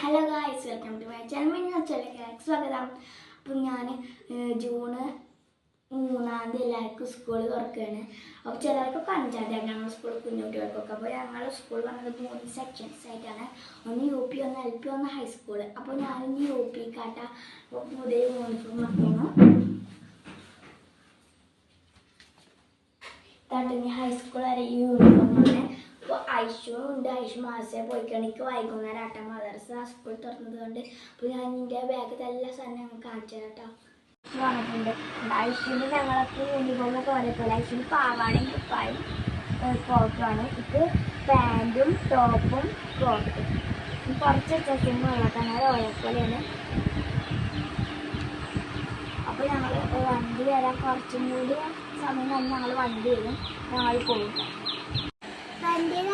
Hello guys, welcome to my channel. സ്വാഗതം. അപ്പം ഞാൻ ജൂൺ 3 എല്ലാവർക്കും സ്കൂൾ തുറക്കുകയാണ്. അപ്പോൾ ചിലർക്കൊക്കെ 5 ഞങ്ങൾ സ്കൂൾ കുഞ്ഞുകുട്ടികൾക്കൊക്കെ. അപ്പോൾ ഞങ്ങൾ സ്കൂൾ വന്നത് 3 സെക്ഷൻസ് ആയിട്ടാണ്. ഒന്ന് UP, ഒന്ന് LP, ഒന്ന് ഹൈസ്കൂൾ. അപ്പോൾ ഞാനിന്ന് UP കാട്ട പുതിയ യൂണിഫോം ആക്കണം. ഇനി ഹൈസ്കൂൾ വരെ യൂണിഫോമാണ്. അപ്പോൾ ഐഷു ഉണ്ട്. ഐഷു മാസേ പോയിക്കണിക്ക് വൈകുന്നേരം ആട്ട മദർസ സ്കൂൾ തുറന്നത് കൊണ്ട്. അപ്പോൾ ഞാൻ എൻ്റെ ബാഗിൽ എല്ലാ സാധനവും കാണിച്ചു തരാം കേട്ടോ. വന്നിട്ടുണ്ട്. ഐഷുവിന് ഞങ്ങളൊക്കെ യൂണിഫോമൊക്കെ വരത്തില്ല. ഐഷുവിന് പാവാടയും കുപ്പായും കോട്ടുമാണ്. ഇത് പാൻറ്റും ടോപ്പും കോട്ടും. കുറച്ച് ചെക്കിങ് വെള്ളത്താണ് ഓരപ്പോലെയാണ്. അപ്പോൾ ഞങ്ങൾ വണ്ടി വരാൻ കുറച്ചും കൂടി സമയം കഴിഞ്ഞ് ഞങ്ങൾ വണ്ടി വരും. ഞങ്ങൾ പോകും. വണ്ടിയിൽ